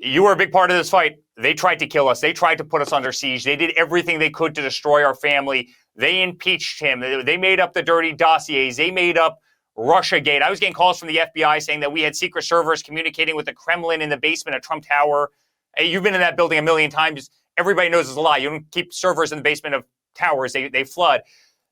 You were a big part of this fight. They tried to kill us. They tried to put us under siege. They did everything they could to destroy our family. They impeached him. They made up the dirty dossiers. They made up Russiagate. I was getting calls from the FBI saying that we had secret servers communicating with the Kremlin in the basement of Trump Tower. Hey, you've been in that building a million times. Everybody knows it's a lie. You don't keep servers in the basement of towers. They flood.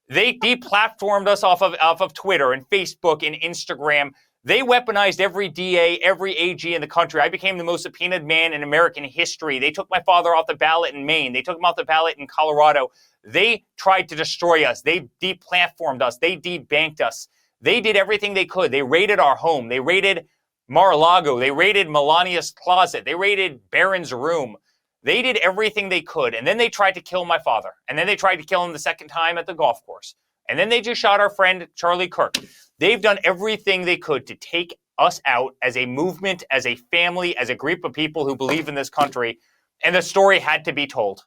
They deplatformed us off of Twitter and Facebook and Instagram. They weaponized every DA, every AG in the country. I became the most subpoenaed man in American history. They took my father off the ballot in Maine. They took him off the ballot in Colorado. They tried to destroy us. They deplatformed us. They debanked us. They did everything they could. They raided our home. They raided Mar-a-Lago. They raided Melania's closet. They raided Barron's room. They did everything they could. And then they tried to kill my father. And then they tried to kill him the second time at the golf course. And then they just shot our friend Charlie Kirk. They've done everything they could to take us out as a movement, as a family, as a group of people who believe in this country. And the story had to be told.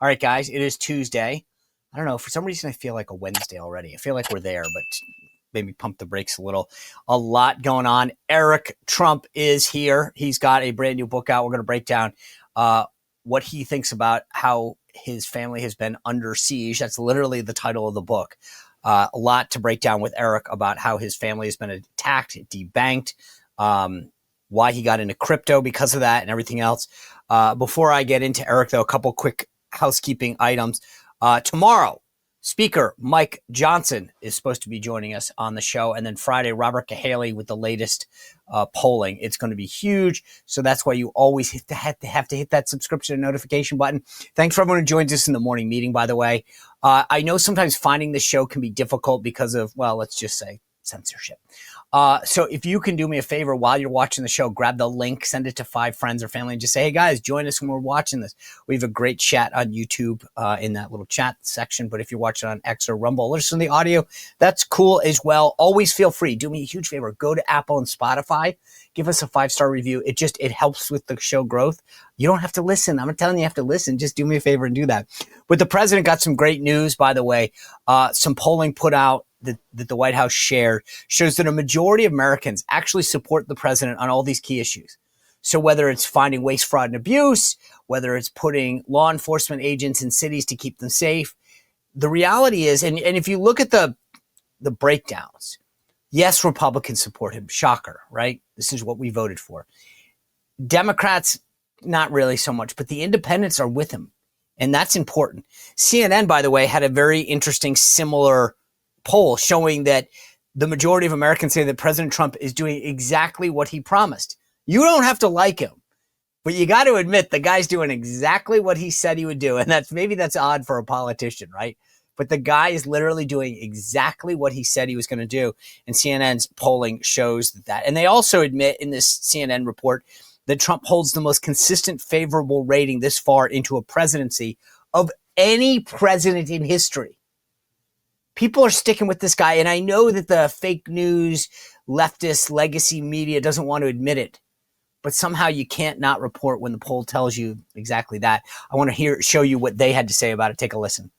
All right, guys, it is Tuesday. I don't know. For some reason, I feel like a Wednesday already. I feel like we're there, but maybe pump the brakes a little. A lot going on. Eric Trump is here. He's got a brand new book out. We're going to break down what he thinks about how his family has been under siege. That's literally the title of the book. A lot to break down with Eric about how his family has been attacked, debanked, why he got into crypto because of that and everything else. Before I get into Eric, though, a couple quick housekeeping items. Tomorrow, Speaker Mike Johnson is supposed to be joining us on the show. And then Friday, Robert Cahaley with the latest polling. It's going to be huge. So that's why you always have to hit that subscription and notification button. Thanks for everyone who joins us in the morning meeting, by the way. I know sometimes finding the show can be difficult because of, well, let's just say censorship. So if you can do me a favor while you're watching the show, grab the link, send it to 5 friends or family, and just say, hey, guys, join us when we're watching this. We have a great chat on YouTube in that little chat section. But if you're watching on X or Rumble, listen to the audio. That's cool as well. Always feel free. Do me a huge favor. Go to Apple and Spotify. Give us a 5-star review. It helps with the show growth. You don't have to listen. I'm not telling you have to listen. Just do me a favor and do that. But the president got some great news, by the way. Some polling put out that the White House shared shows that a majority of Americans actually support the president on all these key issues. So whether it's finding waste, fraud, and abuse, whether it's putting law enforcement agents in cities to keep them safe, the reality is, and if you look at the breakdowns, yes, Republicans support him. Shocker, right? This is what we voted for. Democrats, not really so much, but the independents are with him. And that's important. CNN, by the way, had a very interesting similar poll showing that the majority of Americans say that President Trump is doing exactly what he promised. You don't have to like him, but you got to admit the guy's doing exactly what he said he would do. And that's odd for a politician, right? But the guy is literally doing exactly what he said he was going to do. And CNN's polling shows that. And they also admit in this CNN report that Trump holds the most consistent favorable rating this far into a presidency of any president in history. People are sticking with this guy, and I know that the fake news, leftist, legacy media doesn't want to admit it, but somehow you can't not report when the poll tells you exactly that. I want to show you what they had to say about it. Take a listen.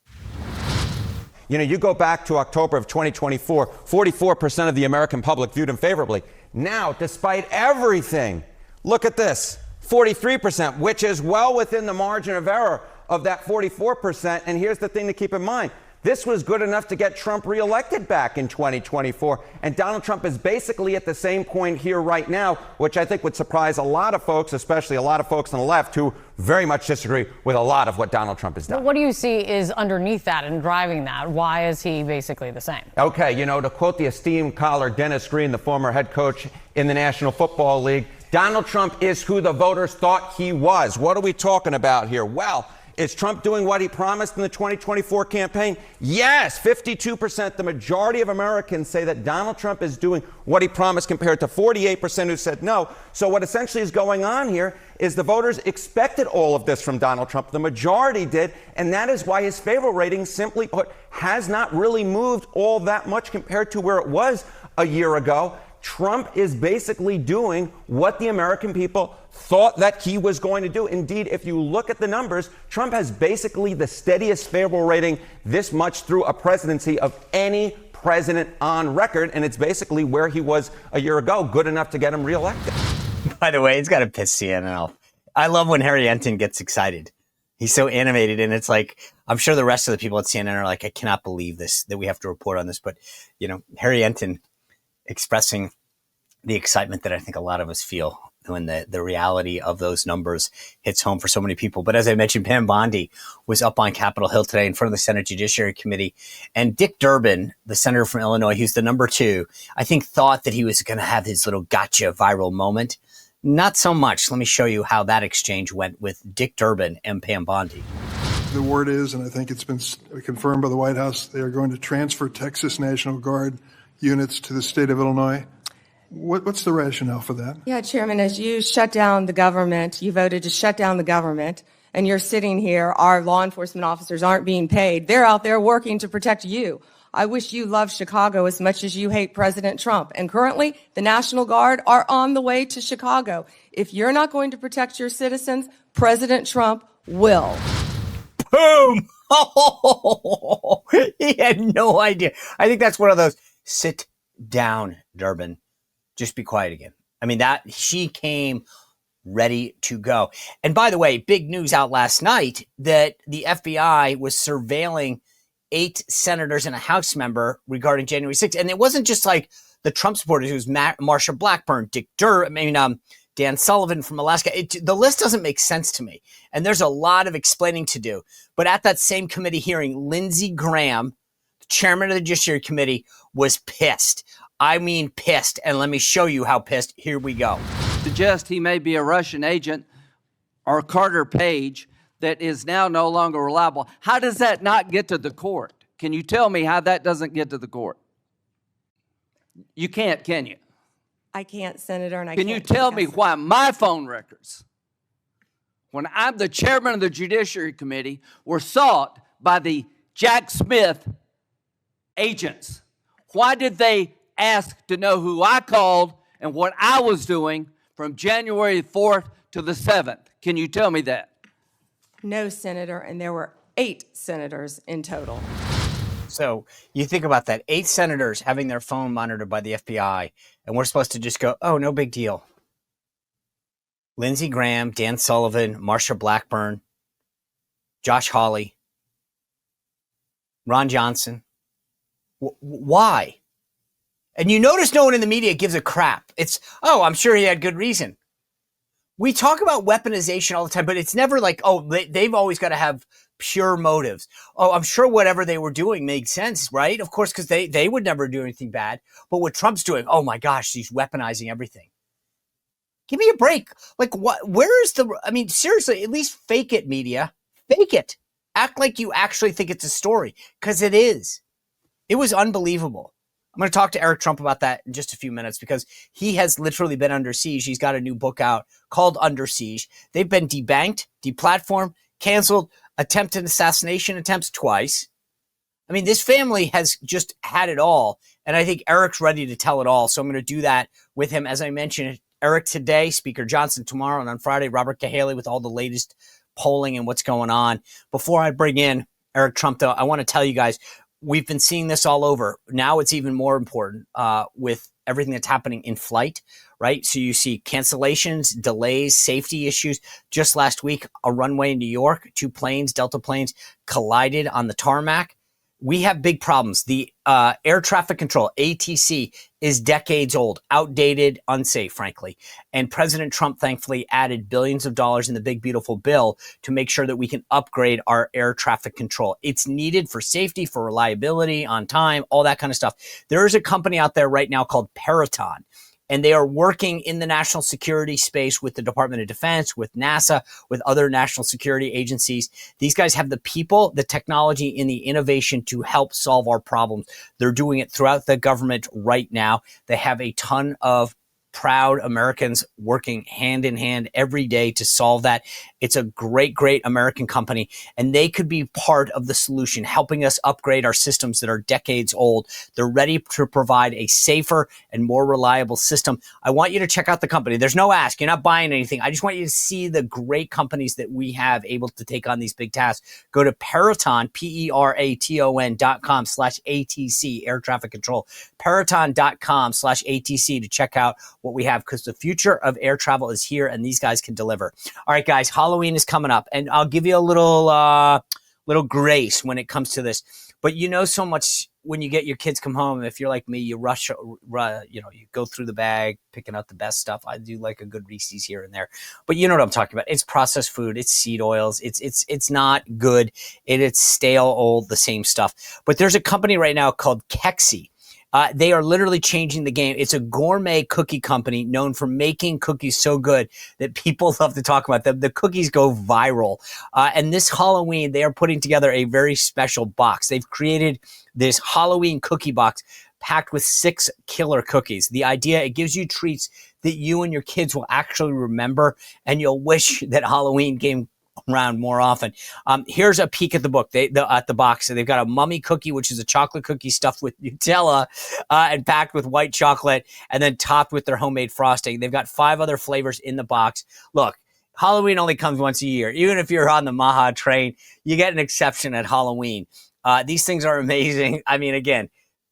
You know, you go back to October of 2024, 44% of the American public viewed him favorably. Now, despite everything, look at this, 43%, which is well within the margin of error of that 44%. And here's the thing to keep in mind. This was good enough to get Trump reelected back in 2024. And Donald Trump is basically at the same point here right now, which I think would surprise a lot of folks, especially a lot of folks on the left who very much disagree with a lot of what Donald Trump has done. But what do you see is underneath that and driving that? Why is he basically the same? Okay, you know, to quote the esteemed caller Dennis Green, the former head coach in the National Football League, Donald Trump is who the voters thought he was. What are we talking about here? Well, is Trump doing what he promised in the 2024 campaign? Yes, 52%. The majority of Americans say that Donald Trump is doing what he promised compared to 48% who said no. So what essentially is going on here is the voters expected all of this from Donald Trump. The majority did, and that is why his favorable rating, simply put, has not really moved all that much compared to where it was a year ago. Trump is basically doing what the American people thought that he was going to do. Indeed, if you look at the numbers, Trump has basically the steadiest favorable rating this much through a presidency of any president on record, and it's basically where he was a year ago, good enough to get him reelected. By the way, it's got to piss CNN off. I love when Harry Enton gets excited. He's so animated, and it's like, I'm sure the rest of the people at CNN are like, I cannot believe this, that we have to report on this. But, you know, Harry Enton expressing the excitement that I think a lot of us feel when the reality of those numbers hits home for so many people. But as I mentioned, Pam Bondi was up on Capitol Hill today in front of the Senate Judiciary Committee. And Dick Durbin, the senator from Illinois, who's the number 2, I think thought that he was going to have his little gotcha viral moment. Not so much. Let me show you how that exchange went with Dick Durbin and Pam Bondi. The word is, and I think it's been confirmed by the White House, they are going to transfer Texas National Guard units to the state of Illinois. What's the rationale for that? Yeah, Chairman, as you shut down the government, you voted to shut down the government, and you're sitting here, our law enforcement officers aren't being paid. They're out there working to protect you. I wish you loved Chicago as much as you hate President Trump. And currently, the National Guard are on the way to Chicago. If you're not going to protect your citizens, President Trump will. Boom! Oh, he had no idea. I think that's one of those, sit down, Durbin. Just be quiet again. I mean, that she came ready to go. And by the way, big news out last night that the FBI was surveilling 8 senators and a House member regarding January 6th. And it wasn't just like the Trump supporters. It was Marsha Blackburn, Dan Sullivan from Alaska. The list doesn't make sense to me. And there's a lot of explaining to do. But at that same committee hearing, Lindsey Graham, the chairman of the Judiciary Committee, was pissed. I mean pissed. And let me show you how pissed. Here we go. Suggest he may be a Russian agent or Carter Page that is now no longer reliable. How does that not get to the court? Can you tell me how that doesn't get to the court? You can't, can you? I can't, Senator, and I Can can't. you tell me why my phone records, when I'm the chairman of the Judiciary Committee, were sought by the Jack Smith agents? Why did they ask to know who I called and what I was doing from January 4th to the 7th? Can you tell me that? No, Senator, and there were 8 senators in total. So you think about that, 8 senators having their phone monitored by the FBI, and we're supposed to just go, oh, no big deal. Lindsey Graham, Dan Sullivan, Marsha Blackburn, Josh Hawley, Ron Johnson. Why? And you notice no one in the media gives a crap. It's, oh, I'm sure he had good reason. We talk about weaponization all the time, but it's never like, oh, they've always got to have pure motives. Oh, I'm sure whatever they were doing made sense, right? Of course, because they would never do anything bad. But what Trump's doing, oh my gosh, he's weaponizing everything. Give me a break. Like, what? Where is the, I mean, seriously, at least fake it, media. Fake it. Act like you actually think it's a story, because it is. It was unbelievable. I'm going to talk to Eric Trump about that in just a few minutes because he has literally been under siege. He's got a new book out called Under Siege. They've been debanked, deplatformed, canceled, attempted assassination attempts twice. I mean, this family has just had it all. And I think Eric's ready to tell it all. So I'm going to do that with him. As I mentioned, Eric today, Speaker Johnson tomorrow, and on Friday, Robert Cahaley with all the latest polling and what's going on. Before I bring in Eric Trump, though, I want to tell you guys, we've been seeing this all over. Now it's even more important with everything that's happening in flight, right? So you see cancellations, delays, safety issues. Just last week, a runway in New York, 2 planes, Delta planes, collided on the tarmac. We have big problems. The air traffic control, ATC, is decades old, outdated, unsafe, frankly. And President Trump, thankfully, added billions of dollars in the big, beautiful bill to make sure that we can upgrade our air traffic control. It's needed for safety, for reliability, on time, all that kind of stuff. There is a company out there right now called Peraton. And they are working in the national security space with the Department of Defense, with NASA, with other national security agencies. These guys have the people, the technology, and the innovation to help solve our problems. They're doing it throughout the government right now. They have a ton of proud Americans working hand in hand every day to solve that. It's a great, great American company, and they could be part of the solution, helping us upgrade our systems that are decades old. They're ready to provide a safer and more reliable system. I want you to check out the company. There's no ask. You're not buying anything. I just want you to see the great companies that we have able to take on these big tasks. Go to Peraton, Peraton.com/ATC, air traffic control, Peraton.com/ATC to check out what we have, because the future of air travel is here and these guys can deliver. All right, guys, Halloween is coming up, and I'll give you a little grace when it comes to this. But you know so much when you get your kids come home. If you're like me, you rush, you go through the bag, picking out the best stuff. I do like a good Reese's here and there, but you know what I'm talking about. It's processed food. It's seed oils. It's not good. It's stale, old, the same stuff. But there's a company right now called Keksi. They are literally changing the game. It's a gourmet cookie company known for making cookies so good that people love to talk about them. The cookies go viral. And this Halloween, they are putting together a very special box. They've created this Halloween cookie box packed with 6 killer cookies. The idea, it gives you treats that you and your kids will actually remember, and you'll wish that Halloween came around more often. Here's a peek at the book. At the box, so they've got a mummy cookie, which is a chocolate cookie stuffed with Nutella and packed with white chocolate, and then topped with their homemade frosting. They've got 5 other flavors in the box. Look, Halloween only comes once a year. Even if you're on the Maha train, you get an exception at Halloween. These things are amazing. I mean, again,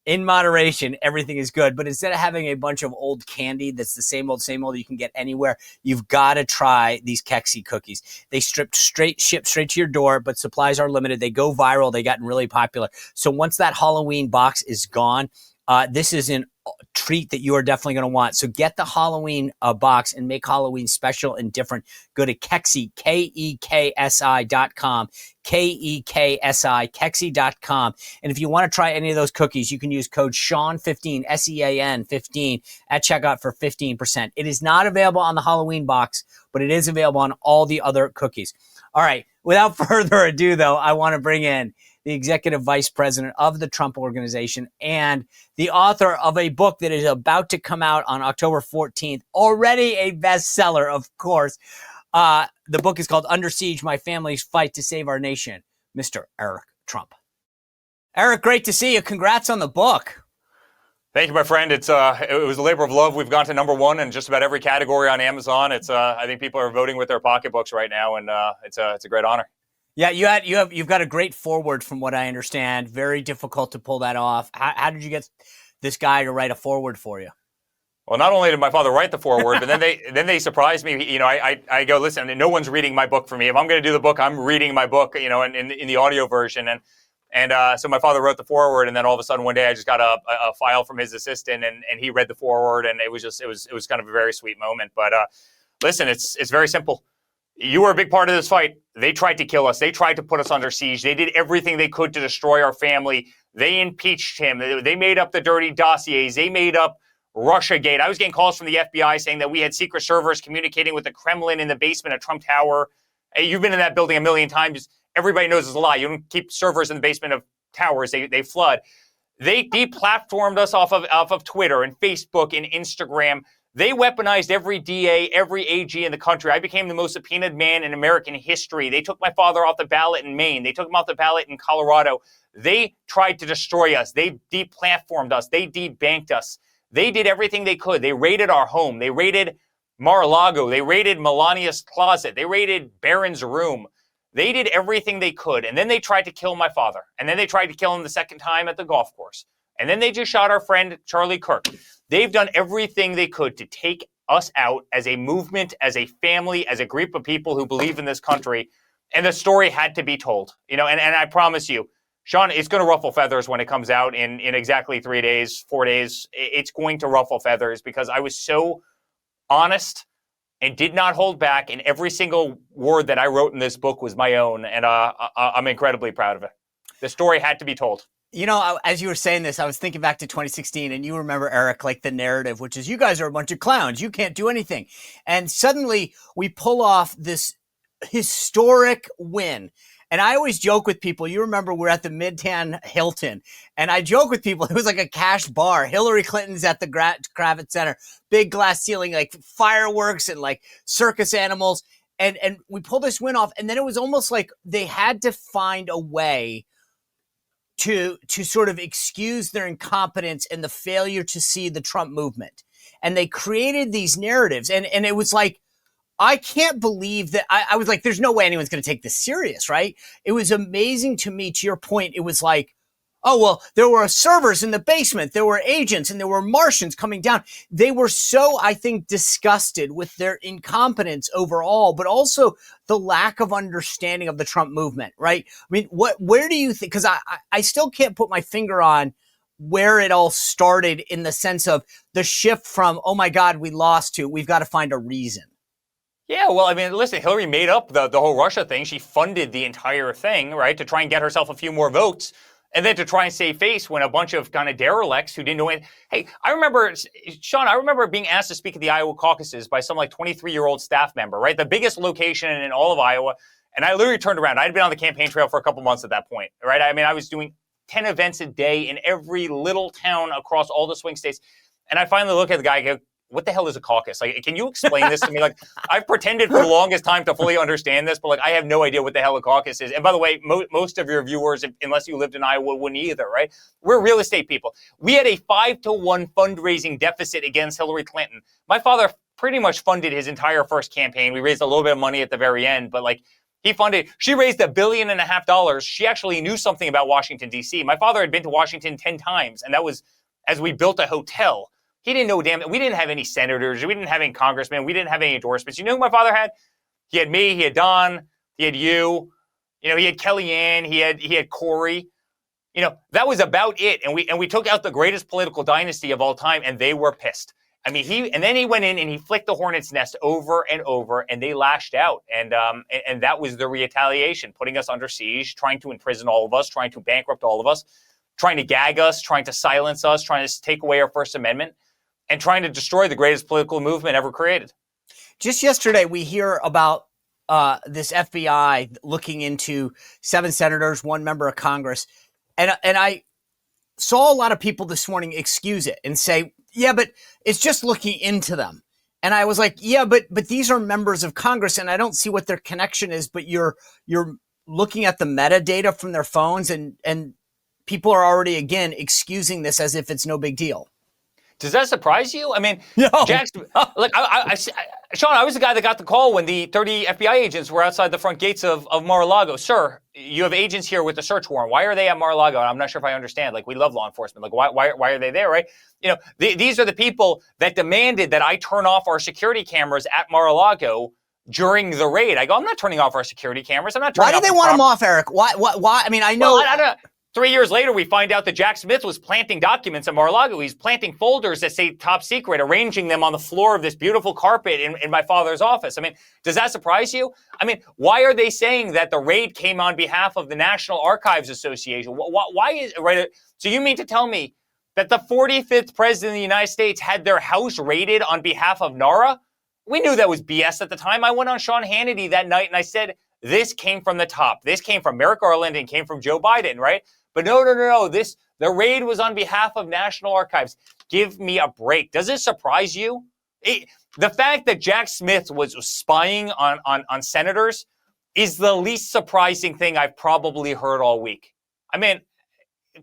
in moderation, everything is good. But instead of having a bunch of old candy that's the same old you can get anywhere, you've got to try these Keksi cookies. They ship straight to your door, but supplies are limited. They go viral. They gotten really popular. So once that Halloween box is gone, this is an treat that you are definitely going to want. So get the Halloween box and make Halloween special and different. Go to Keksi, KEKSI.com, KEKSI, Keksi.com. And if you want to try any of those cookies, you can use code SEAN15, SEAN 15 at checkout for 15%. It is not available on the Halloween box, but it is available on all the other cookies. All right. Without further ado, though, I want to bring in the executive vice president of the Trump Organization and the author of a book that is about to come out on October 14th, already a bestseller, of course. The book is called Under Siege, My Family's Fight to Save Our Nation, Mr. Eric Trump. Eric, great to see you. Congrats on the book. Thank you, my friend. It was a labor of love. We've gone to #1 in just about every category on Amazon. I think people are voting with their pocketbooks right now, and it's a great honor. Yeah, you've got a great forward from what I understand. Very difficult to pull that off. How did you get this guy to write a forward for you? Well, not only did my father write the foreword, but then they surprised me. You know, I go, listen, no one's reading my book for me. If I'm going to do the book, I'm reading my book. You know, in the audio version, and so my father wrote the foreword, and then all of a sudden one day I just got a file from his assistant, and he read the foreword, and it was kind of a very sweet moment. But listen, it's very simple. You were a big part of this fight. They tried to kill us. They tried to put us under siege. They did everything they could to destroy our family. They impeached him. They made up the dirty dossiers. They made up Russiagate. I was getting calls from the FBI saying that we had secret servers communicating with the Kremlin in the basement of Trump Tower. Hey, you've been in that building a million times. Everybody knows it's a lie. You don't keep servers in the basement of towers. They flood. They deplatformed us off of Twitter and Facebook and Instagram. They weaponized every DA, every AG in the country. I became the most subpoenaed man in American history. They took my father off the ballot in Maine. They took him off the ballot in Colorado. They tried to destroy us. They deplatformed us. They debanked us. They did everything they could. They raided our home. They raided Mar-a-Lago. They raided Melania's closet. They raided Barron's room. They did everything they could. And then they tried to kill my father. And then they tried to kill him the second time at the golf course. And then they just shot our friend Charlie Kirk. They've done everything they could to take us out as a movement, as a family, as a group of people who believe in this country. And the story had to be told. You know, and I promise you, Sean, it's going to ruffle feathers when it comes out in exactly 3 days, 4 days. It's going to ruffle feathers because I was so honest and did not hold back. And every single word that I wrote in this book was my own. And I'm incredibly proud of it. The story had to be told. You know, as you were saying this, I was thinking back to 2016, and you remember, Eric, like the narrative, which is you guys are a bunch of clowns. You can't do anything. And suddenly we pull off this historic win. And I always joke with people, you remember we're at the Midtown Hilton, and I joke with people, it was like a cash bar. Hillary Clinton's at the Kravitz Center, big glass ceiling, like fireworks and like circus animals. And we pulled this win off, and then it was almost like they had to find a way to sort of excuse their incompetence and the failure to see the Trump movement. And they created these narratives, and it was like, I can't believe that. I was like, there's no way anyone's going to take this serious, right? It was amazing to me, to your point. It was like, oh, well, there were servers in the basement. There were agents and there were Martians coming down. They were so, I think, disgusted with their incompetence overall, but also the lack of understanding of the Trump movement, right? I mean, where do you think, because I still can't put my finger on where it all started in the sense of the shift from, oh my God, we lost, to we've got to find a reason. Yeah, well, I mean, listen, Hillary made up the whole Russia thing. She funded the entire thing, right, to try and get herself a few more votes. And then to try and save face when a bunch of kind of derelicts who didn't know anything. Hey, I remember, Sean, I remember being asked to speak at the Iowa caucuses by some like 23-year-old staff member, right? The biggest location in all of Iowa. And I literally turned around. I'd been on the campaign trail for a couple months at that point, right? I mean, I was doing 10 events a day in every little town across all the swing states. And I finally look at the guy and go, what the hell is a caucus? Like, can you explain this to me? Like, I've pretended for the longest time to fully understand this, but like, I have no idea what the hell a caucus is. And by the way, most of your viewers, unless you lived in Iowa, wouldn't either, right? We're real estate people. We had a 5-to-1 fundraising deficit against Hillary Clinton. My father pretty much funded his entire first campaign. We raised a little bit of money at the very end, but like, she raised $1.5 billion. She actually knew something about Washington, D.C. My father had been to Washington 10 times, and that was as we built a hotel. He didn't know we didn't have any senators. We didn't have any congressmen. We didn't have any endorsements. You know who my father had? He had me. He had Don. He had you. You know, he had Kellyanne. He had Corey. You know, that was about it. And we took out the greatest political dynasty of all time, and they were pissed. I mean, then he went in and he flicked the hornet's nest over and over, and they lashed out. And that was the retaliation, putting us under siege, trying to imprison all of us, trying to bankrupt all of us, trying to gag us, trying to silence us, trying to take away our First Amendment, and trying to destroy the greatest political movement ever created. Just yesterday, we hear about this FBI looking into 7 senators, 1 member of Congress. And I saw a lot of people this morning excuse it and say, yeah, but it's just looking into them. And I was like, yeah, but these are members of Congress, and I don't see what their connection is, but you're looking at the metadata from their phones, and people are already, again, excusing this as if it's no big deal. Does that surprise you? I mean, no. Look, Sean, I was the guy that got the call when the 30 FBI agents were outside the front gates of Mar-a-Lago. Sir, you have agents here with a search warrant. Why are they at Mar-a-Lago? I'm not sure if I understand. Like, we love law enforcement. Like, why are they there, right? You know, these are the people that demanded that I turn off our security cameras at Mar-a-Lago during the raid. I go, I'm not turning off our security cameras. I'm not turning off. Why do they want them off, Eric? Why? I mean, I know. Well, I don't know. 3 years later, we find out that Jack Smith was planting documents at Mar-a-Lago. He's planting folders that say top secret, arranging them on the floor of this beautiful carpet in my father's office. I mean, does that surprise you? I mean, why are they saying that the raid came on behalf of the National Archives Association? Why is right? So you mean to tell me that the 45th president of the United States had their house raided on behalf of NARA? We knew that was BS at the time. I went on Sean Hannity that night and I said, this came from the top. This came from Merrick Garland and came from Joe Biden, right? But no. The raid was on behalf of National Archives. Give me a break. Does it surprise you? The fact that Jack Smith was spying on senators is the least surprising thing I've probably heard all week. I mean,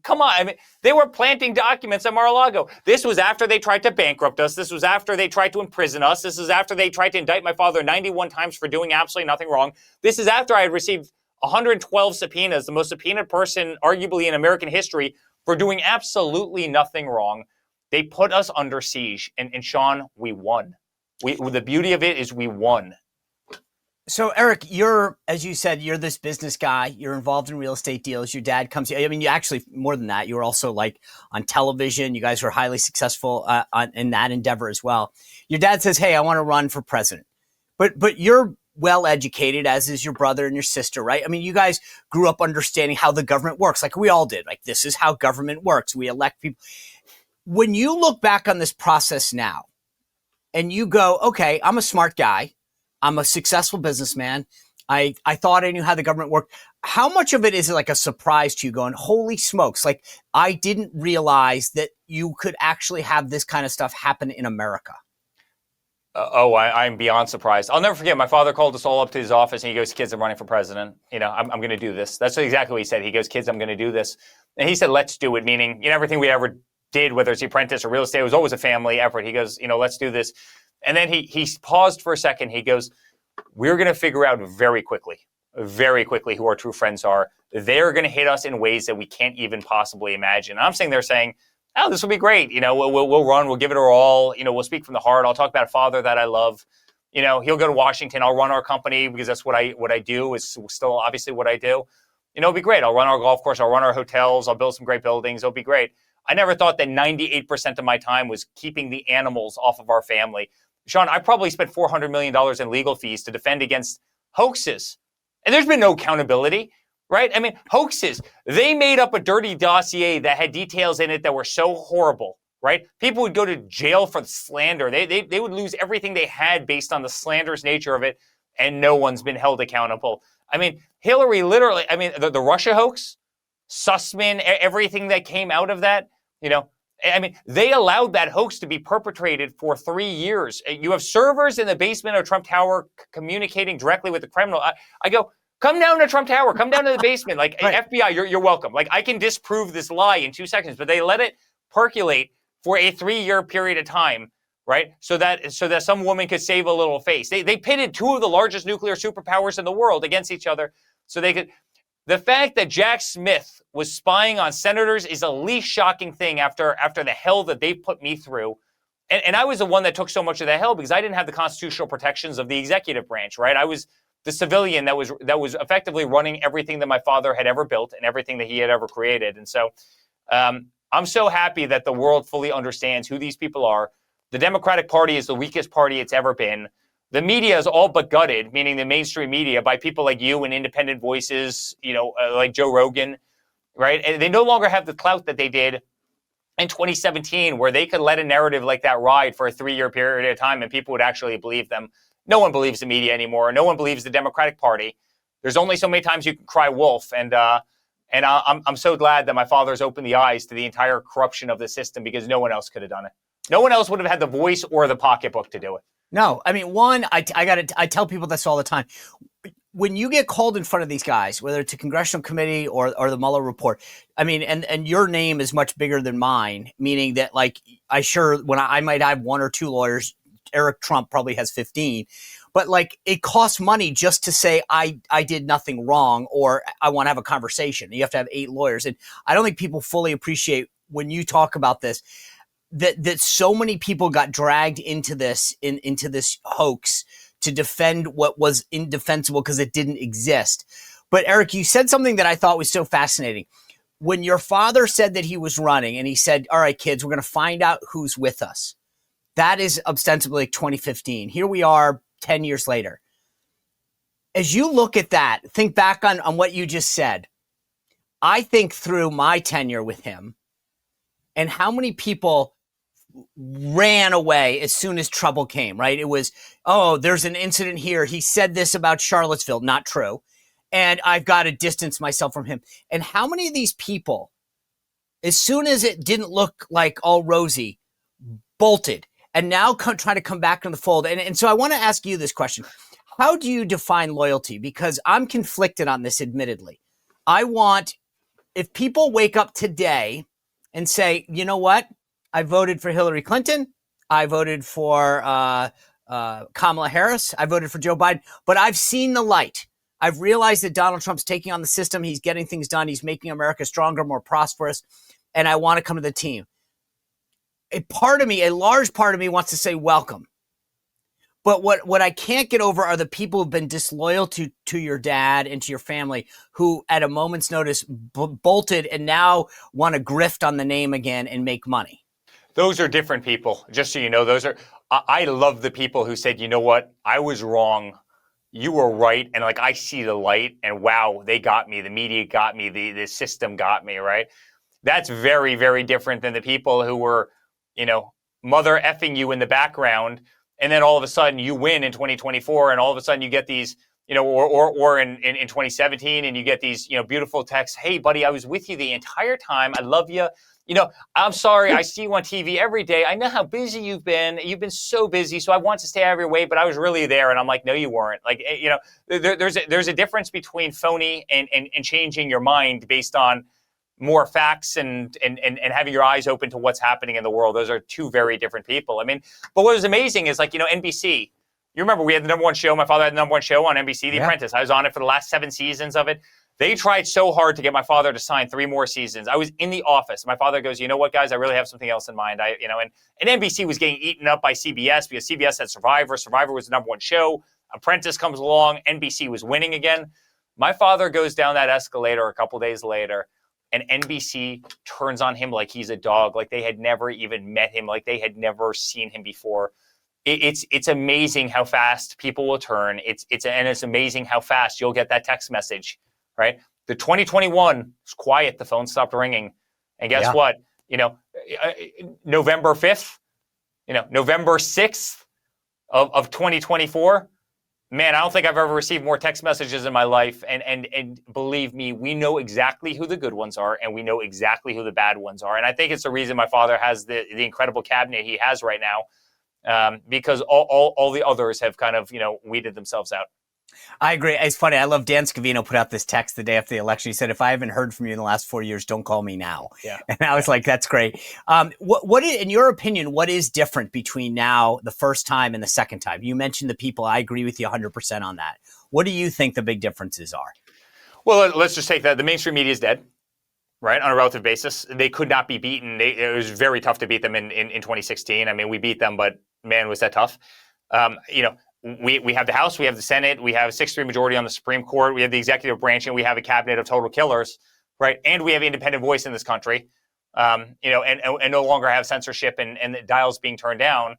come on. I mean, they were planting documents at Mar-a-Lago. This was after they tried to bankrupt us. This was after they tried to imprison us. This is after they tried to indict my father 91 times for doing absolutely nothing wrong. This is after I had received 112 subpoenas, the most subpoenaed person arguably in American history, for doing absolutely nothing wrong. They put us under siege. And Sean, we won. The beauty of it is we won. So, Eric, as you said, you're this business guy. You're involved in real estate deals. Your dad comes here. I mean, you actually, more than that, you were also like on television. You guys were highly successful in that endeavor as well. Your dad says, hey, I want to run for president. But you're well-educated, as is your brother and your sister, right? I mean, you guys grew up understanding how the government works, like we all did. Like, this is how government works. We elect people. When you look back on this process now and you go, okay, I'm a smart guy. I'm a successful businessman. I thought I knew how the government worked. How much of it is like a surprise to you going, holy smokes, like I didn't realize that you could actually have this kind of stuff happen in America? I'm beyond surprised. I'll never forget. My father called us all up to his office and he goes, kids, I'm running for president. I'm going to do this. That's exactly what he said. He goes, kids, I'm going to do this. And he said, let's do it. Meaning, everything we ever did, whether it's The Apprentice or real estate, it was always a family effort. He goes, let's do this. And then he paused for a second. He goes, we're going to figure out very quickly who our true friends are. They're going to hit us in ways that we can't even possibly imagine. And I'm sitting there saying, oh, this will be great. We'll run, we'll give it our all. We'll speak from the heart. I'll talk about a father that I love. He'll go to Washington. I'll run our company because that's what I do. Is still obviously what I do. It'll be great. I'll run our golf course. I'll run our hotels. I'll build some great buildings. It'll be great. I never thought that 98% of my time was keeping the animals off of our family. Sean, I probably spent $400 million in legal fees to defend against hoaxes. And there's been no accountability. Right? I mean, hoaxes. They made up a dirty dossier that had details in it that were so horrible, right? People would go to jail for slander. They would lose everything they had based on the slanderous nature of it, and no one's been held accountable. I mean, Hillary literally, the Russia hoax, Sussman, everything that came out of that, they allowed that hoax to be perpetrated for 3 years. You have servers in the basement of Trump Tower communicating directly with the criminal. I go, come down to Trump Tower. Come down to the basement. Like, right. FBI, you're welcome. Like, I can disprove this lie in 2 seconds, but they let it percolate for a 3-year period of time, right? So that some woman could save a little face. They pitted 2 of the largest nuclear superpowers in the world against each other, so they could. The fact that Jack Smith was spying on senators is the least shocking thing after the hell that they put me through. And I was the one that took so much of the hell because I didn't have the constitutional protections of the executive branch, right? I was the civilian that was effectively running everything that my father had ever built and everything that he had ever created. And so I'm so happy that the world fully understands who these people are. The Democratic Party is the weakest party it's ever been. The media is all but gutted, meaning the mainstream media, by people like you and independent voices, like Joe Rogan, right? And they no longer have the clout that they did in 2017, where they could let a narrative like that ride for a 3-year period of time and people would actually believe them. No one believes the media anymore. No one believes the Democratic Party. There's only so many times you can cry wolf. And I'm so glad that my father's opened the eyes to the entire corruption of the system because no one else could have done it. No one else would have had the voice or the pocketbook to do it. No, I tell people this all the time. When you get called in front of these guys, whether it's a congressional committee or the Mueller report, and your name is much bigger than mine, meaning that when I might have 1 or 2 lawyers, Eric Trump probably has 15, but it costs money just to say I did nothing wrong or I want to have a conversation. You have to have 8 lawyers. And I don't think people fully appreciate when you talk about this, that so many people got dragged into this hoax to defend what was indefensible because it didn't exist. But Eric, you said something that I thought was so fascinating. When your father said that he was running and he said, all right, kids, we're going to find out who's with us. That is ostensibly 2015. Here we are 10 years later. As you look at that, think back on what you just said. I think through my tenure with him and how many people ran away as soon as trouble came, right? It was, oh, there's an incident here. He said this about Charlottesville, not true. And I've got to distance myself from him. And how many of these people, as soon as it didn't look like all rosy, bolted and now try to come back in the fold? And so I want to ask you this question. How do you define loyalty? Because I'm conflicted on this, admittedly. If people wake up today and say, you know what? I voted for Hillary Clinton. I voted for Kamala Harris. I voted for Joe Biden. But I've seen the light. I've realized that Donald Trump's taking on the system. He's getting things done. He's making America stronger, more prosperous. And I want to come to the team. A large part of me wants to say welcome. But what I can't get over are the people who've been disloyal to your dad and to your family who at a moment's notice bolted and now want to grift on the name again and make money. Those are different people, just so you know. I love the people who said, you know what, I was wrong. You were right. And I see the light and wow, they got me. The media got me. The system got me, right? That's very, very different than the people who were, mother effing you in the background. And then all of a sudden you win in 2024. And all of a sudden you get these or in 2017, and you get these, beautiful texts. Hey, buddy, I was with you the entire time. I love you. I'm sorry. I see you on TV every day. I know how busy you've been. You've been so busy. So I want to stay out of your way, but I was really there. And I'm like, no, you weren't. Like, there's a difference between phony and changing your mind based on more facts and having your eyes open to what's happening in the world. Those are two very different people. I mean, but what was amazing is NBC. You remember we had the number one show. My father had the number one show on NBC, The Apprentice. I was on it for the last 7 seasons of it. They tried so hard to get my father to sign 3 more seasons. I was in the office. My father goes, you know what, guys, I really have something else in mind. And NBC was getting eaten up by CBS because CBS had Survivor. Survivor was the number one show. Apprentice comes along. NBC was winning again. My father goes down that escalator a couple days later, and NBC turns on him like he's a dog, like they had never even met him, like they had never seen him before. It's amazing how fast people will turn. It's amazing how fast you'll get that text message, right? The 2021 was quiet. The phone stopped ringing. And guess what? November 5th, November 6th of 2024, man, I don't think I've ever received more text messages in my life. And believe me, we know exactly who the good ones are, and we know exactly who the bad ones are. And I think it's the reason my father has the incredible cabinet he has right now. Because all the others have kind of, weeded themselves out. I agree. It's funny. I love Dan Scavino put out this text the day after the election. He said, if I haven't heard from you in the last 4 years, don't call me now. Yeah. And I was like, that's great. What is, in your opinion, what is different between now, the first time and the second time? You mentioned the people. I agree with you 100% on that. What do you think the big differences are? Well, let's just take that. The mainstream media is dead. Right, on a relative basis. They could not be beaten. It was very tough to beat them in 2016. I mean, we beat them, but man, was that tough. We have the House, we have the Senate, we have a 6-3 majority on the Supreme Court, we have the executive branch, and we have a cabinet of total killers, right? And we have independent voice in this country, and no longer have censorship and the dials being turned down.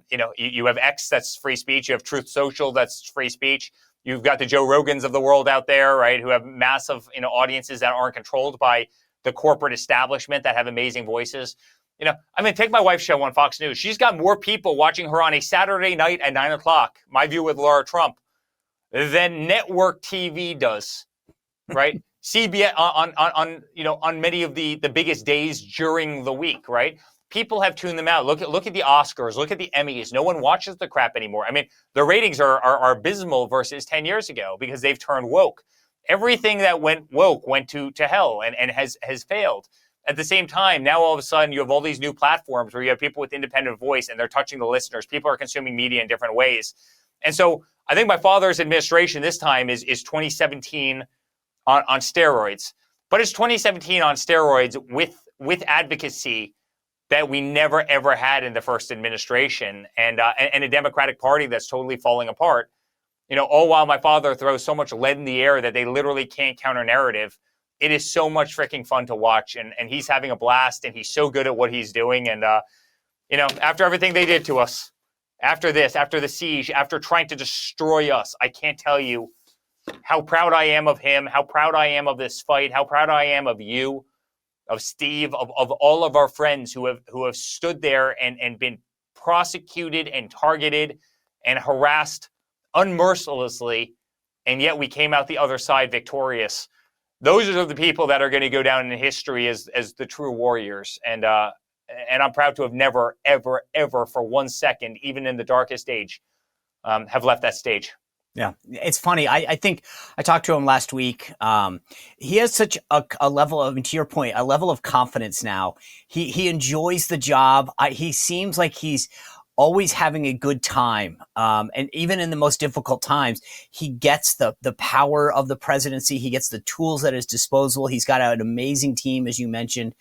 You have X, that's free speech. You have Truth Social, that's free speech. You've got the Joe Rogans of the world out there, right, who have massive, audiences that aren't controlled by the corporate establishment, that have amazing voices. Take my wife's show on Fox News. She's got more people watching her on a Saturday night at 9 o'clock, My View with Laura Trump, than network TV does, right? CBS on many of the biggest days during the week, right? People have tuned them out. Look at the Oscars. Look at the Emmys. No one watches the crap anymore. I mean, the ratings are abysmal versus 10 years ago because they've turned woke. Everything that went woke went to hell and has failed. At the same time, now all of a sudden you have all these new platforms where you have people with independent voice and they're touching the listeners. People are consuming media in different ways. And so I think my father's administration this time is 2017 on steroids. But it's 2017 on steroids with advocacy that we never, ever had in the first administration, and a Democratic Party that's totally falling apart. All while my father throws so much lead in the air that they literally can't counter narrative. It is so much freaking fun to watch, and he's having a blast, and he's so good at what he's doing. And, after everything they did to us, after this, after the siege, after trying to destroy us, I can't tell you how proud I am of him, how proud I am of this fight, how proud I am of you, of Steve, of all of our friends who have stood there and been prosecuted and targeted and harassed unmercilessly, and yet we came out the other side victorious. Those are the people that are going to go down in history as the true warriors. And I'm proud to have never, ever, ever for 1 second, even in the darkest age, have left that stage. Yeah, it's funny. I think I talked to him last week. He has such a level of, and to your point, a level of confidence now. He enjoys the job. He seems like he's always having a good time. And even in the most difficult times, he gets the power of the presidency. He gets the tools at his disposal. He's got an amazing team, as you mentioned.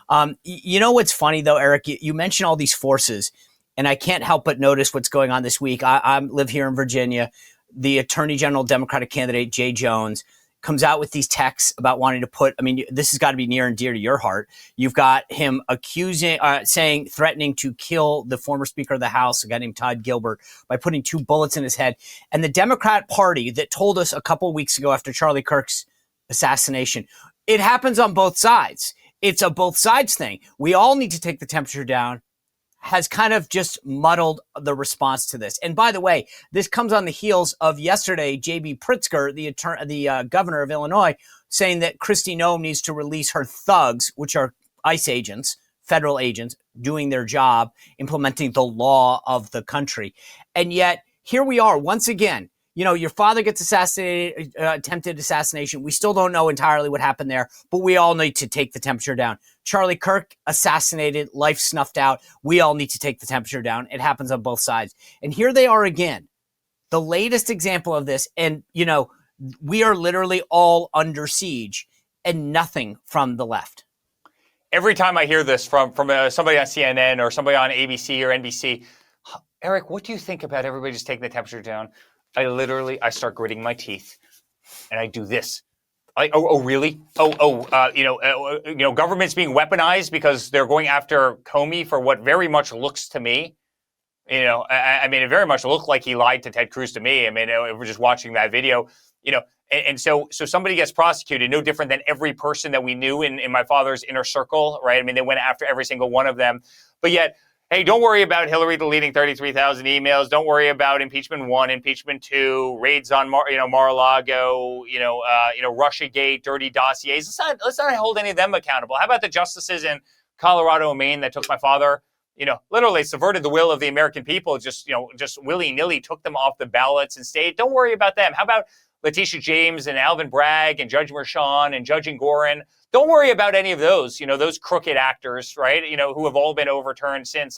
What's funny though, Eric, you mentioned all these forces, and I can't help but notice what's going on this week. I live here in Virginia. The Attorney General Democratic candidate, Jay Jones, comes out with these texts about wanting to put, this has got to be near and dear to your heart. You've got him threatening to kill the former Speaker of the House, a guy named Todd Gilbert, by putting 2 bullets in his head. And the Democrat Party that told us a couple of weeks ago after Charlie Kirk's assassination, it happens on both sides. It's a both sides thing. We all need to take the temperature down. has kind of just muddled the response to this. And by the way, this comes on the heels of yesterday, JB Pritzker, the governor of Illinois, saying that Kristi Noem needs to release her thugs, which are ICE agents, federal agents, doing their job, implementing the law of the country. And yet, here we are once again. You know, your father gets assassinated, attempted assassination. We still don't know entirely what happened there, but we all need to take the temperature down. Charlie Kirk assassinated, life snuffed out. We all need to take the temperature down. It happens on both sides. And here they are again, the latest example of this. And, you know, we are literally all under siege and nothing from the left. Every time I hear this from somebody on CNN or somebody on ABC or NBC, Eric, what do you think about everybody just taking the temperature down? I start gritting my teeth, and I do this. Really? Government's being weaponized because they're going after Comey for what very much looks to me. You know, I mean, it very much looked like he lied to Ted Cruz to me. I mean, we're just watching that video, you know, and so somebody gets prosecuted, no different than every person that we knew in my father's inner circle, right? I mean, they went after every single one of them, but yet, hey, don't worry about Hillary deleting 33,000 emails. Don't worry about impeachment 1, impeachment 2, raids on Mar-a-Lago, Russiagate, dirty dossiers. Let's not hold any of them accountable. How about the justices in Colorado and Maine that took my father, literally subverted the will of the American people, just willy-nilly took them off the ballots and stayed. Don't worry about them. How about Letitia James and Alvin Bragg and Judge Merchan and Judge Engoron? Don't worry about any of those, those crooked actors, right? Who have all been overturned since.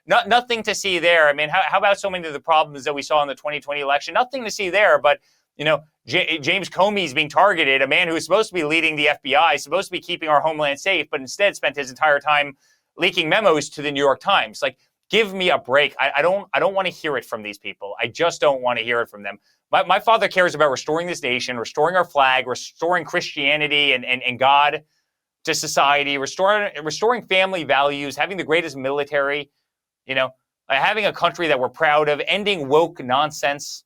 Nothing to see there. I mean, how about so many of the problems that we saw in the 2020 election? Nothing to see there. But, James Comey is being targeted, a man who is supposed to be leading the FBI, supposed to be keeping our homeland safe, but instead spent his entire time leaking memos to the New York Times. Give me a break. I don't want to hear it from these people. I just don't want to hear it from them. My father cares about restoring this nation, restoring our flag, restoring Christianity and God to society, restoring family values, having the greatest military, having a country that we're proud of, ending woke nonsense,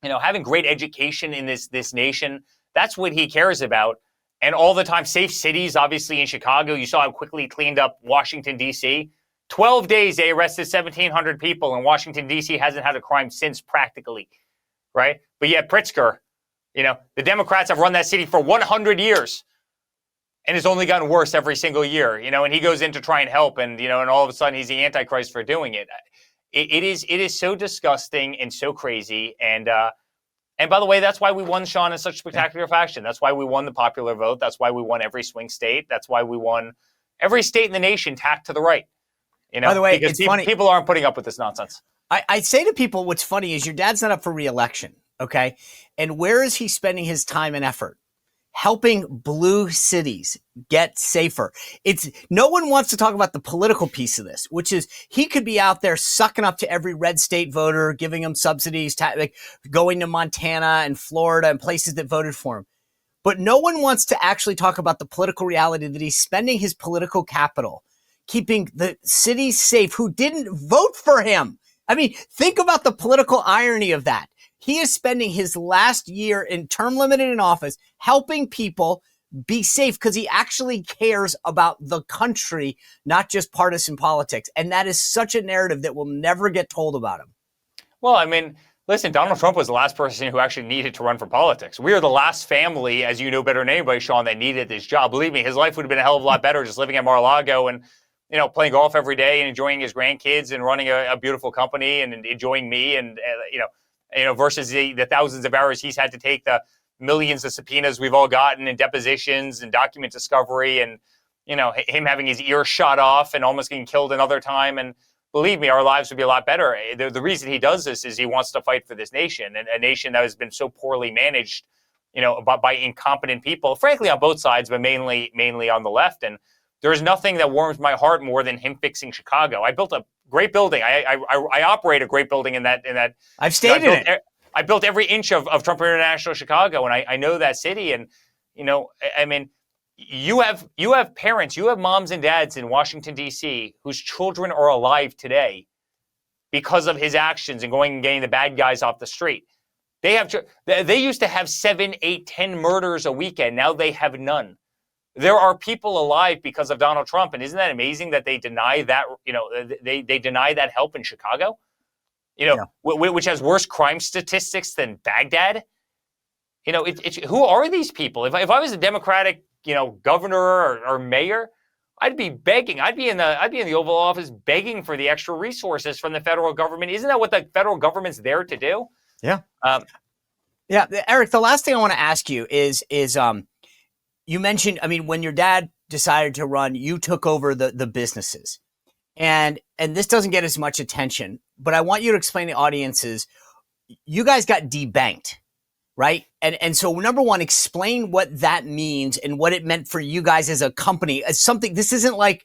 having great education in this nation. That's what he cares about. And all the time, safe cities, obviously in Chicago. You saw how quickly he cleaned up Washington, D.C. 12 days, they arrested 1,700 people, and Washington, D.C. hasn't had a crime since practically. Right? But yet Pritzker, the Democrats have run that city for 100 years and it's only gotten worse every single year, and he goes in to try and help and all of a sudden he's the Antichrist for doing it. It is so disgusting and so crazy. And by the way, that's why we won, Sean, in such spectacular fashion. That's why we won the popular vote. That's why we won every swing state. That's why we won every state in the nation tacked to the right. By the way, because it's funny. People aren't putting up with this nonsense. I say to people, what's funny is your dad's not up for re-election, okay? And where is he spending his time and effort? Helping blue cities get safer. No one wants to talk about the political piece of this, which is he could be out there sucking up to every red state voter, giving them subsidies, going to Montana and Florida and places that voted for him. But no one wants to actually talk about the political reality that he's spending his political capital keeping the cities safe who didn't vote for him. I mean, think about the political irony of that. He is spending his last year in term limited in office helping people be safe because he actually cares about the country, not just partisan politics. And that is such a narrative that will never get told about him. Well, I mean, listen, Donald Trump was the last person who actually needed to run for politics. We are the last family, as you know better than anybody, Sean, that needed this job. Believe me, his life would have been a hell of a lot better just living at Mar-a-Lago and playing golf every day and enjoying his grandkids and running a beautiful company and enjoying me and, versus the thousands of hours he's had to take, the millions of subpoenas we've all gotten and depositions and document discovery and, him having his ear shot off and almost getting killed another time. And believe me, our lives would be a lot better. The reason he does this is he wants to fight for this nation, and a nation that has been so poorly managed, by incompetent people, frankly, on both sides, but mainly on the left. And there's nothing that warms my heart more than him fixing Chicago. I built a great building. I operate a great building in that. I've stayed in it. I built every inch of Trump International Chicago, and I know that city. And I mean, you have parents, you have moms and dads in Washington D.C. whose children are alive today because of his actions and going and getting the bad guys off the street. They used to have 7, 8, 10 murders a weekend. Now they have none. There are people alive because of Donald Trump. And isn't that amazing that they deny that, they deny that help in Chicago, which has worse crime statistics than Baghdad? Who are these people? If I was a Democratic, governor or mayor, I'd be begging. I'd be in the Oval Office begging for the extra resources from the federal government. Isn't that what the federal government's there to do? Yeah. Yeah, Eric. The last thing I want to ask you is you mentioned. I mean, when your dad decided to run, you took over the businesses, and this doesn't get as much attention. But I want you to explain to audiences. You guys got debanked. Right. And so, number one, explain what that means and what it meant for you guys as a company, as something. This isn't like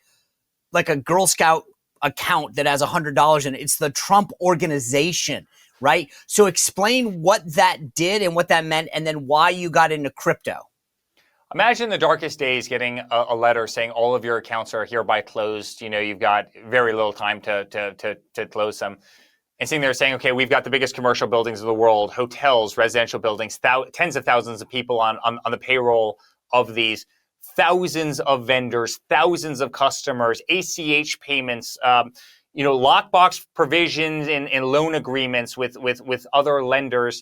a Girl Scout account that has $100 in it. It's the Trump organization. Right. So explain what that did and what that meant, and then why you got into crypto. Imagine the darkest days getting a letter saying all of your accounts are hereby closed. You've got very little time to close them. And sitting there saying, okay, we've got the biggest commercial buildings in the world, hotels, residential buildings, tens of thousands of people on the payroll of these, thousands of vendors, thousands of customers, ACH payments, lockbox provisions in loan agreements with other lenders,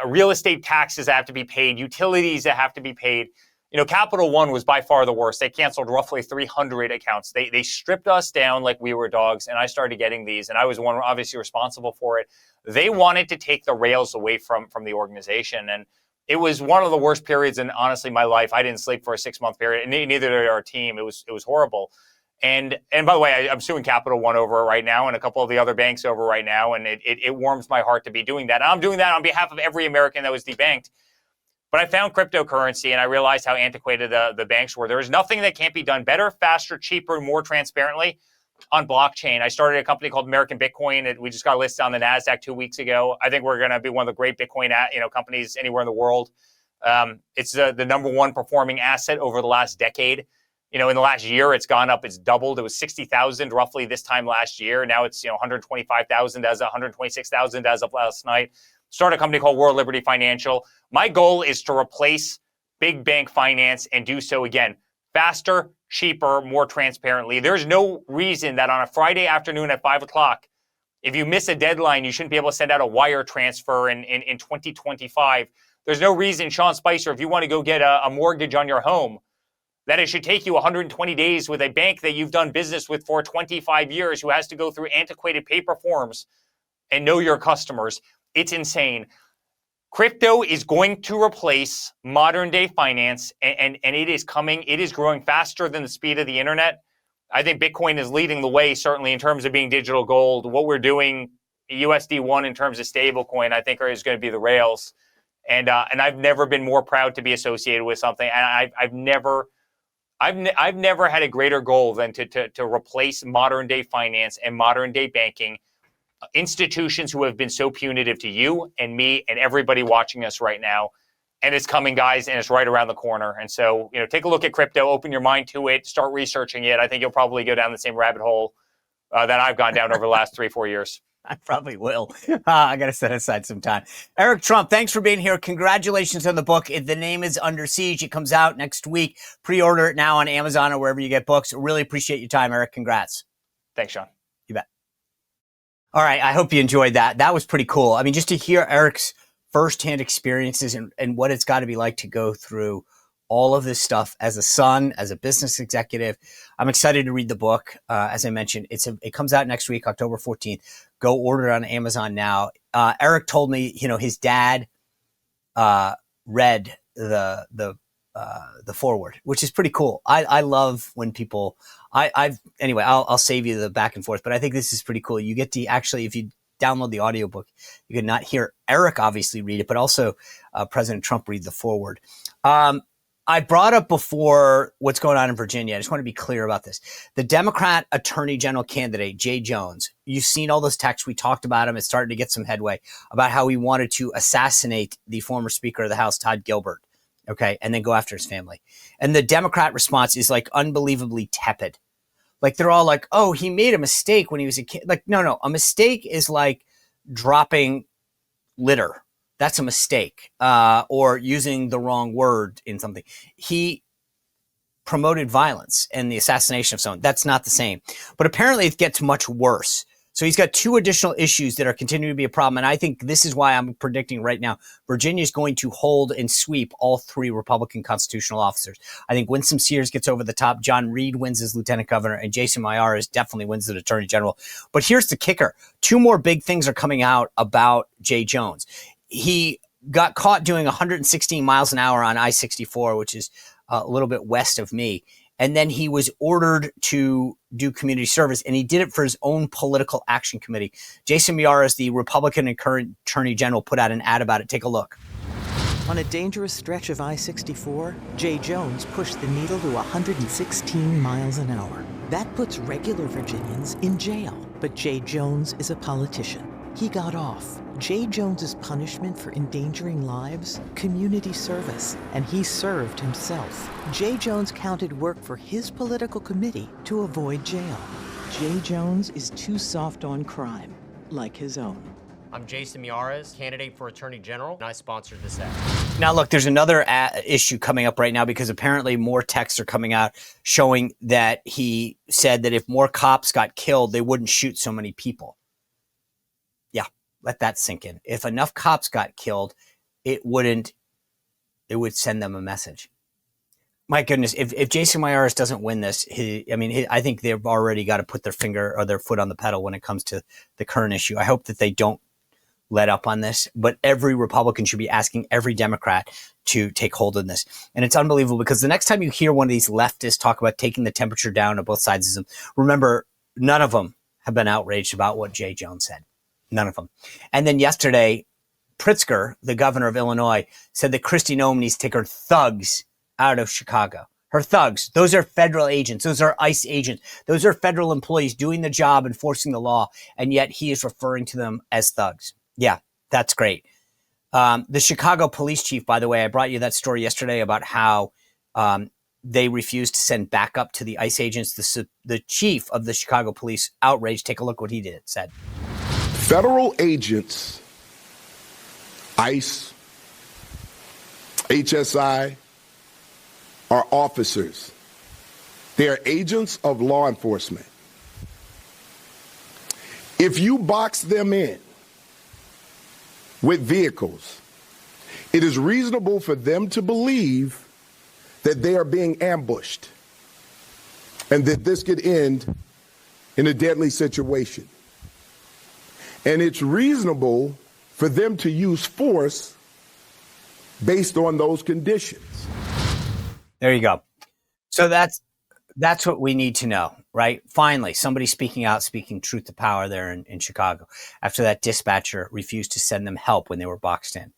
real estate taxes that have to be paid, utilities that have to be paid. Capital One was by far the worst. They canceled roughly 300 accounts. They stripped us down like we were dogs, and I started getting these, and I was one obviously responsible for it. They wanted to take the rails away from the organization, and it was one of the worst periods in, honestly, my life. I didn't sleep for a 6-month period, and neither did our team. It was horrible. And by the way, I'm suing Capital One over it right now and a couple of the other banks over right now, and it warms my heart to be doing that. And I'm doing that on behalf of every American that was debanked. But I found cryptocurrency and I realized how antiquated the banks were. There is nothing that can't be done better, faster, cheaper, more transparently on blockchain. I started a company called American Bitcoin. We just got listed on the NASDAQ 2 weeks ago. I think we're going to be one of the great Bitcoin companies anywhere in the world. It's the number one performing asset over the last decade. In the last year, it's gone up. It's doubled. It was 60,000 roughly this time last year. Now it's 125,000 as 126,000 as of last night. Started a company called World Liberty Financial. My goal is to replace big bank finance and do so again faster, cheaper, more transparently. There's no reason that on a Friday afternoon at 5 o'clock, if you miss a deadline, you shouldn't be able to send out a wire transfer in 2025. There's no reason, Sean Spicer, if you want to go get a mortgage on your home, that it should take you 120 days with a bank that you've done business with for 25 years who has to go through antiquated paper forms and know your customers. It's insane. Crypto is going to replace modern day finance, and it is coming. It is growing faster than the speed of the internet. I think Bitcoin is leading the way, certainly in terms of being digital gold. What we're doing, USD1 in terms of stablecoin, I think is going to be the rails. And I've never been more proud to be associated with something. And I've never had a greater goal than to replace modern day finance and modern day banking. Institutions who have been so punitive to you and me and everybody watching us right now. And it's coming, guys, and it's right around the corner. And so, take a look at crypto, open your mind to it, start researching it. I think you'll probably go down the same rabbit hole that I've gone down over the last 3-4 years. I probably will. I got to set aside some time. Eric Trump, thanks for being here. Congratulations on the book. The name is Under Siege. It comes out next week. Pre-order it now on Amazon or wherever you get books. Really appreciate your time, Eric. Congrats. Thanks, Sean. You bet. All right. I hope you enjoyed that. That was pretty cool. I mean, just to hear Eric's firsthand experiences and what it's got to be like to go through all of this stuff as a son, as a business executive. I'm excited to read the book. As I mentioned, it comes out next week, October 14th. Go order it on Amazon now. Eric told me, his dad read the foreword, which is pretty cool. I love when people. I'll save you the back and forth, but I think this is pretty cool. You get to actually, if you download the audiobook, you can not hear Eric obviously read it, but also President Trump read the foreword. I brought up before what's going on in Virginia. I just want to be clear about this. The Democrat Attorney General candidate, Jay Jones, you've seen all those texts. We talked about him. It's starting to get some headway about how he wanted to assassinate the former Speaker of the House, Todd Gilbert, okay, and then go after his family. And the Democrat response is like unbelievably tepid. Like they're all like, oh, he made a mistake when he was a kid. Like, no. A mistake is like dropping litter. That's a mistake, or using the wrong word in something. He promoted violence and the assassination of someone. That's not the same. But apparently it gets much worse. So he's got two additional issues that are continuing to be a problem. And I think this is why I'm predicting right now, Virginia is going to hold and sweep all three Republican constitutional officers. I think Winsome Sears gets over the top. John Reed wins as lieutenant governor, and Jason Miyares definitely wins as attorney general. But here's the kicker. Two more big things are coming out about Jay Jones. He got caught doing 116 miles an hour on I-64, which is a little bit west of me. And then he was ordered to do community service, and he did it for his own political action committee. Jason Miyares, the Republican and current attorney general, put out an ad about it. Take a look. On a dangerous stretch of I-64, Jay Jones pushed the needle to 116 miles an hour. That puts regular Virginians in jail. But Jay Jones is a politician. He got off. Jay Jones's punishment for endangering lives? Community service. And he served himself. Jay Jones counted work for his political committee to avoid jail. Jay Jones is too soft on crime, like his own. I'm Jason Miyares, candidate for Attorney General, and I sponsored this ad. Now, look, there's another issue coming up right now because apparently more texts are coming out showing that he said that if more cops got killed, they wouldn't shoot so many people. Yeah, let that sink in. If enough cops got killed, it would send them a message. My goodness, if Jason Miyares doesn't win this, I think they've already got to put their finger or their foot on the pedal when it comes to the current issue. I hope that they don't let up on this, but every Republican should be asking every Democrat to take hold of this. And it's unbelievable because the next time you hear one of these leftists talk about taking the temperature down on both sides of them, remember, none of them have been outraged about what Jay Jones said. None of them. And then yesterday, Pritzker, the governor of Illinois, said that Kristi Noem needs to take her thugs out of Chicago. Her thugs, those are federal agents. Those are ICE agents. Those are federal employees doing the job, enforcing the law. And yet he is referring to them as thugs. Yeah, that's great. The Chicago police chief, by the way, I brought you that story yesterday about how they refused to send backup to the ICE agents. The chief of the Chicago police, outraged. Take a look what he said. Federal agents, ICE, HSI, are officers. They are agents of law enforcement. If you box them in with vehicles, it is reasonable for them to believe that they are being ambushed and that this could end in a deadly situation. And it's reasonable for them to use force based on those conditions. There you go. So that's what we need to know, right? Finally, somebody speaking out, speaking truth to power there in Chicago after that dispatcher refused to send them help when they were boxed in.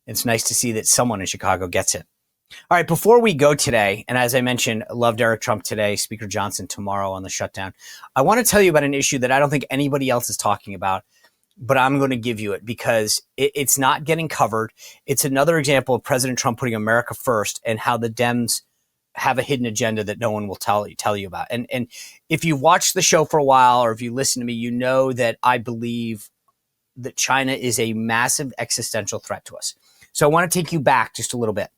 It's nice to see that someone in Chicago gets it. All right, before we go today, and as I mentioned, loved Eric Trump today, Speaker Johnson tomorrow on the shutdown, I want to tell you about an issue that I don't think anybody else is talking about, but I'm going to give you it because it's not getting covered. It's another example of President Trump putting America first and how the Dems have a hidden agenda that no one will tell you about. And if you've watched the show for a while, or if you listen to me, you know that I believe that China is a massive existential threat to us. So I want to take you back just a little bit.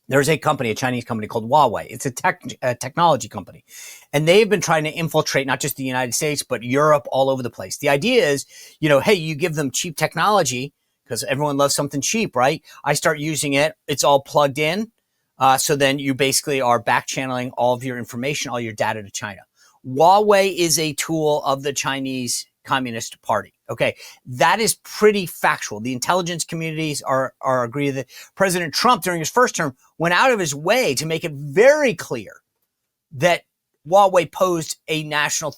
There's a Chinese company called Huawei. It's a technology company. And they've been trying to infiltrate not just the United States, but Europe, all over the place. The idea is, hey, you give them cheap technology because everyone loves something cheap, right? I start using it. It's all plugged in. So then you basically are back channeling all of your information, all your data to China. Huawei is a tool of the Chinese Communist Party. Okay. That is pretty factual. The intelligence communities are agree that President Trump during his first term went out of his way to make it very clear that Huawei posed a national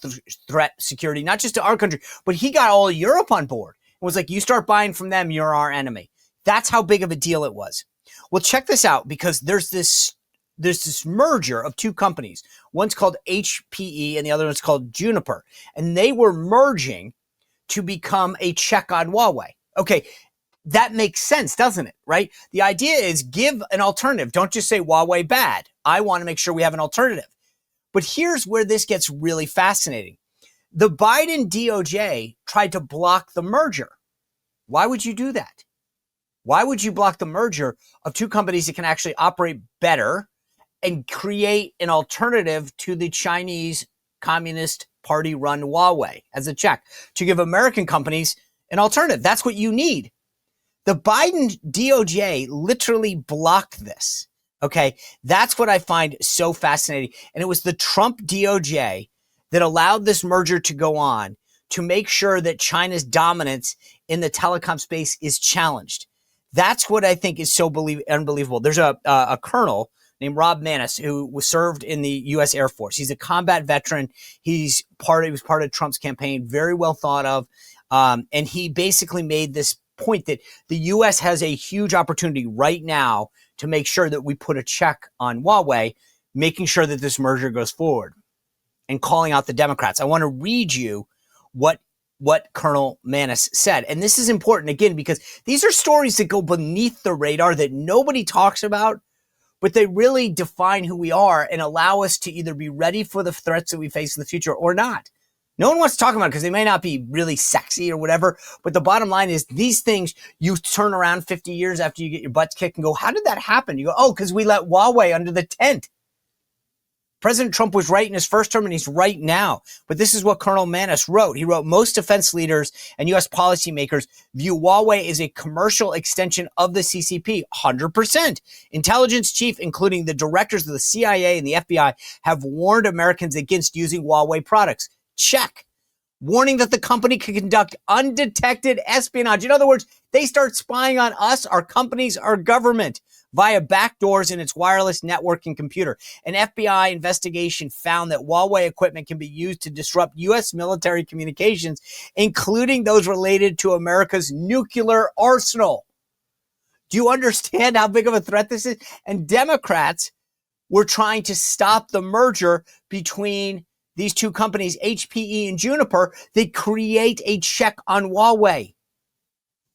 threat security, not just to our country, but he got all of Europe on board. It was like, you start buying from them, you're our enemy. That's how big of a deal it was. Well, check this out, because there's this merger of two companies. One's called HPE and the other one's called Juniper. And they were merging to become a check on Huawei. Okay, that makes sense, doesn't it? Right? The idea is give an alternative. Don't just say Huawei bad. I want to make sure we have an alternative. But here's where this gets really fascinating. The Biden DOJ tried to block the merger. Why would you do that? Why would you block the merger of two companies that can actually operate better and create an alternative to the Chinese Communist Party run Huawei as a check to give American companies an alternative. That's what you need. The Biden DOJ literally blocked this. Okay. That's what I find so fascinating. And it was the Trump DOJ that allowed this merger to go on to make sure that China's dominance in the telecom space is challenged. That's what I think is so unbelievable. There's a colonel named Rob Maness who was served in the U.S. Air Force. He's a combat veteran. He was part of Trump's campaign, very well thought of. And he basically made this point that the U.S. has a huge opportunity right now to make sure that we put a check on Huawei, making sure that this merger goes forward and calling out the Democrats. I want to read you what Colonel Maness said. And this is important, again, because these are stories that go beneath the radar that nobody talks about, but they really define who we are and allow us to either be ready for the threats that we face in the future or not. No one wants to talk about it because they may not be really sexy or whatever. But the bottom line is these things, you turn around 50 years after you get your butts kicked and go, how did that happen? You go, oh, because we let Huawei under the tent. President Trump was right in his first term and he's right now. But this is what Colonel Maness wrote. He wrote, most defense leaders and U.S. policymakers view Huawei as a commercial extension of the CCP, 100%. Intelligence chief, including the directors of the CIA and the FBI, have warned Americans against using Huawei products. Check. Warning that the company can conduct undetected espionage. In other words, they start spying on us, our companies, our government, via backdoors in its wireless network and computer. An FBI investigation found that Huawei equipment can be used to disrupt U.S. military communications, including those related to America's nuclear arsenal. Do you understand how big of a threat this is? And Democrats were trying to stop the merger between these two companies, HPE and Juniper. They create a check on Huawei.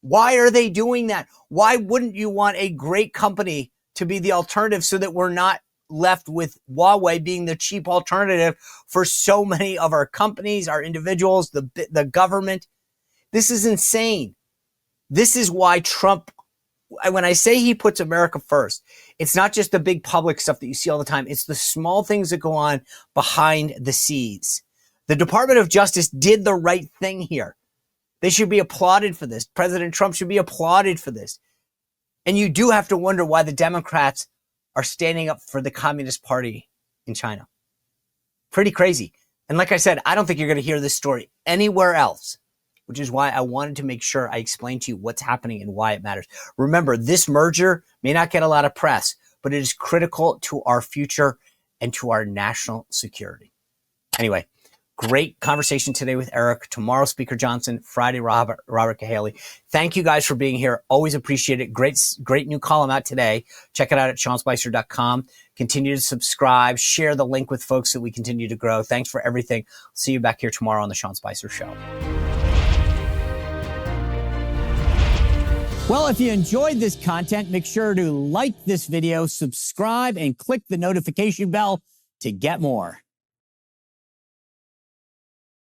Why are they doing that? Why wouldn't you want a great company to be the alternative so that we're not left with Huawei being the cheap alternative for so many of our companies, our individuals, the government? This is insane. This is why Trump, when I say he puts America first, it's not just the big public stuff that you see all the time. It's the small things that go on behind the scenes. The Department of Justice did the right thing here. They should be applauded for this. President Trump should be applauded for this. And you do have to wonder why the Democrats are standing up for the Communist Party in China. Pretty crazy. And like I said, I don't think you're going to hear this story anywhere else, which is why I wanted to make sure I explain to you what's happening and why it matters. Remember, this merger may not get a lot of press, but it is critical to our future and to our national security. Anyway, great conversation today with Eric. Tomorrow, Speaker Johnson. Friday, Robert Cahaley. Thank you guys for being here. Always appreciate it. Great new column out today. Check it out at SeanSpicer.com. Continue to subscribe. Share the link with folks so we continue to grow. Thanks for everything. See you back here tomorrow on The Sean Spicer Show. Well, if you enjoyed this content, make sure to like this video, subscribe, and click the notification bell to get more.